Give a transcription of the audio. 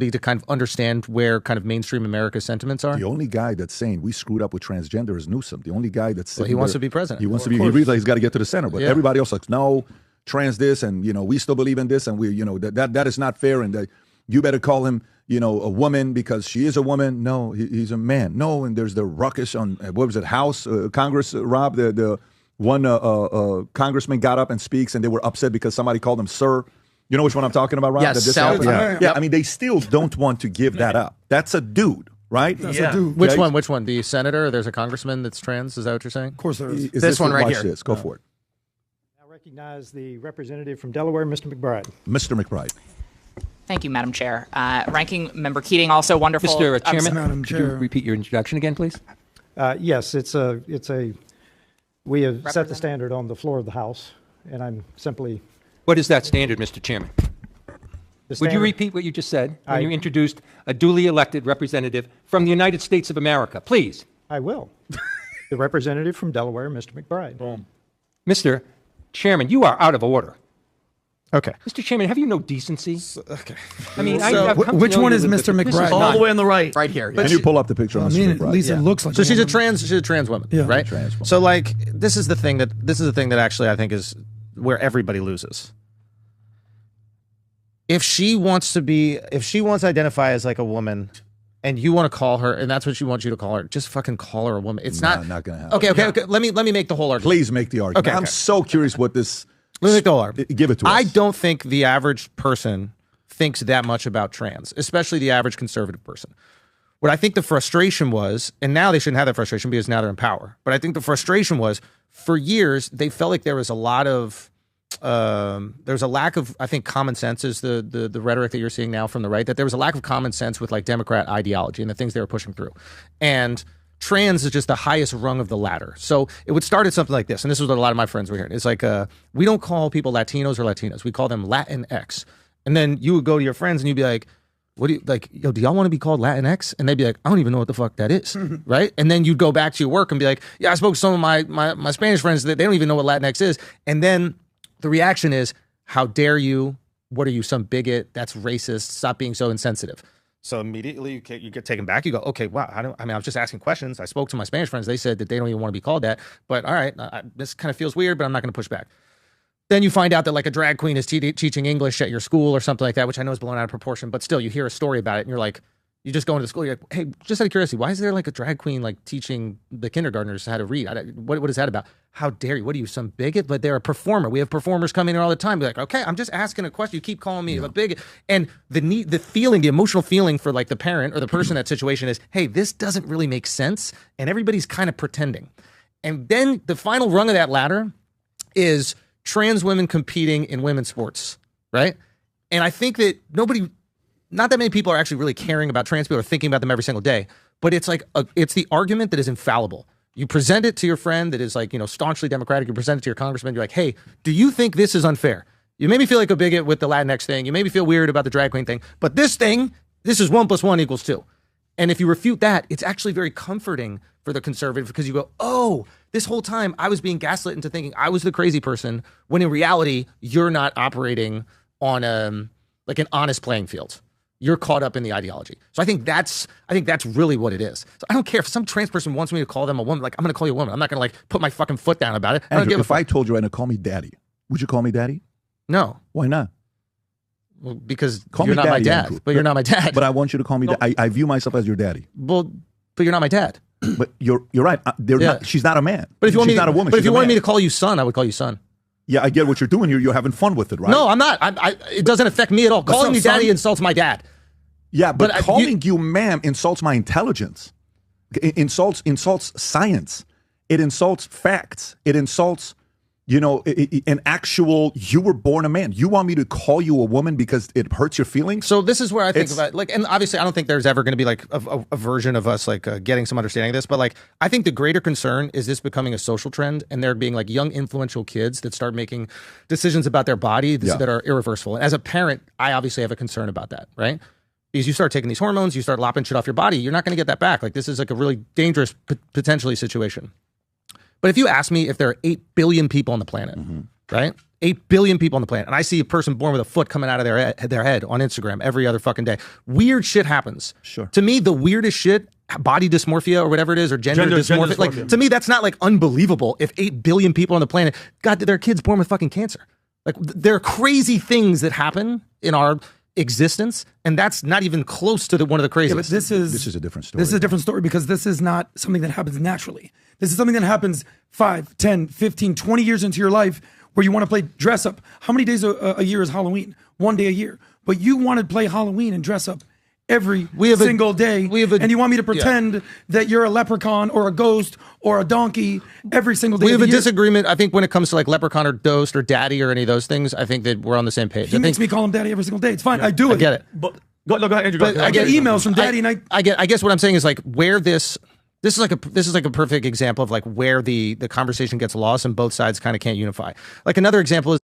to kind of understand where kind of mainstream America's sentiments are. The only guy that's saying we screwed up with transgender is Newsom. The only guy that's he wants to be president. He wants to be. He realizes he's got to get to the center, but everybody else like no trans this, and we still believe in this, and we that is not fair, and you better call him a woman because she is a woman. No, he's a man. No, and there's the ruckus on what was it, House Congress, Rob, the one congressman got up and speaks, and they were upset because somebody called him sir. You know which one I'm talking about, Rob? Yes, yeah. I mean, they still don't want to give that up. That's a dude, right? That's a dude. Which one? Which one? The senator? There's a congressman that's trans? Is that what you're saying? Of course there is. This one right watch here. This. Go for it. I recognize the representative from Delaware, Mr. McBride. Mr. McBride. Thank you, Madam Chair. Ranking Member Keating, also wonderful. Mr. Chairman, Madam could you Chair. repeat your introduction again, please? Yes, we have set the standard on the floor of the House, and I'm simply. What is that standard, Mr. Chairman? Would you repeat what you just said when you introduced a duly elected representative from the United States of America? Please. I will. The representative from Delaware, Mr. McBride. Boom. Mr. Chairman, you are out of order. Okay. Mr. Chairman, have you no decency? Okay. I mean, which one is Mr. McBride? All the way on the right. Right here. Can you pull up the picture of Mr. At McBride? least it looks like. So she's a trans woman, right? Trans woman. So like this is the thing that actually I think is where everybody loses. If she wants to identify as like a woman, and you want to call her, and that's what she wants you to call her, just fucking call her a woman. It's not going to happen. Okay. Let me make the whole argument. Please make the argument. Okay. I'm so curious what this. Let me make the whole argument. Give it to us. I don't think the average person thinks that much about trans, especially the average conservative person. What I think the frustration was, and now they shouldn't have that frustration because now they're in power. But I think the frustration was, for years they felt like there was a lot of. There's a lack of, I think, common sense is the rhetoric that you're seeing now from the right, that there was a lack of common sense with like Democrat ideology and the things they were pushing through. And trans is just the highest rung of the ladder. So it would start at something like this. And this is what a lot of my friends were hearing. It's like, we don't call people Latinos or Latinas. We call them Latinx. And then you would go to your friends and you'd be like, what do you like? Yo, do y'all want to be called Latinx? And they'd be like, I don't even know what the fuck that is, right? And then you'd go back to your work and be like, yeah, I spoke to some of my Spanish friends that they don't even know what Latinx is. And then the reaction is, how dare you? What are you, some bigot? That's racist. Stop being so insensitive. So immediately you get taken back. You go, okay, wow. I was just asking questions. I spoke to my Spanish friends. They said that they don't even want to be called that. But all right, this kind of feels weird, but I'm not going to push back. Then you find out that like a drag queen is teaching English at your school or something like that, which I know is blown out of proportion. But still, you hear a story about it and you're like, you just go into the school. You're like, hey, just out of curiosity, why is there like a drag queen like teaching the kindergartners how to read? What is that about? How dare you? What are you, some bigot? But they're a performer. We have performers come in here all the time. Be like, okay, I'm just asking a question. You keep calling me a bigot. And the emotional feeling for like the parent or the person in that situation is, hey, this doesn't really make sense. And everybody's kind of pretending. And then the final rung of that ladder is trans women competing in women's sports, right? And I think that not that many people are actually really caring about trans people or thinking about them every single day, but it's like, it's the argument that is infallible. You present it to your friend that is like, staunchly Democratic. You present it to your congressman. You're like, hey, do you think this is unfair? You made me feel like a bigot with the Latinx thing. You made me feel weird about the drag queen thing. But this is 1 + 1 = 2. And if you refute that, it's actually very comforting for the conservative because you go, oh, this whole time I was being gaslit into thinking I was the crazy person when in reality, you're not operating on like an honest playing field. You're caught up in the ideology. So I think that's really what it is. So I don't care if some trans person wants me to call them a woman. Like, I'm going to call you a woman. I'm not going to like put my fucking foot down about it. Andrew, if I told you right now, call me daddy, would you call me daddy? No. Why not? Well, because call you're me not daddy, my dad. Andrew. But you're not my dad. But I want you to call me daddy. I view myself as your daddy. Well, but you're not my dad. But you're right. She's not a man. But if you want she's not a woman. But if you wanted man. me to call you son, I would call you son. Yeah, I get what you're doing. You're having fun with it, right? No, I'm not. It doesn't affect me at all. Calling me daddy insults my dad. Yeah, but calling you ma'am insults my intelligence. It insults science. It insults facts. It insults, an actual, you were born a man. You want me to call you a woman because it hurts your feelings? So this is where I think about, like, and obviously I don't think there's ever going to be like a version of us like getting some understanding of this, but like I think the greater concern is this becoming a social trend and there being like young influential kids that start making decisions about their body that are irreversible. And as a parent, I obviously have a concern about that, right? Because you start taking these hormones, you start lopping shit off your body, you're not going to get that back. Like this is like a really dangerous potentially situation. But if you ask me if there are 8 billion people on the planet, right? 8 billion people on the planet, and I see a person born with a foot coming out of their head on Instagram every other fucking day. Weird shit happens. Sure. To me, the weirdest shit, body dysmorphia or whatever it is, or gender dysmorphia, like, to me, that's not like unbelievable. If 8 billion people on the planet got their kids born with fucking cancer. Like, there are crazy things that happen in our existence, and that's not even close to one of the craziest. Yeah, but this is a different story. This is a different story because this is not something that happens naturally. This is something that happens 5, 10, 15, 20 years into your life where you want to play dress up. How many days a year is Halloween? 1 day a year. But you want to play Halloween and dress up every single day, and you want me to pretend that you're a leprechaun or a ghost or a donkey every single day. We have a disagreement, I think, when it comes to like leprechaun or ghost or daddy or any of those things. I think that we're on the same page. He makes me call him daddy every single day. It's fine. I do it. I get it. But go ahead, Andrew. But I get emails from daddy, and I guess what I'm saying is like where this is like a perfect example of like where the conversation gets lost and both sides kind of can't unify. Like another example is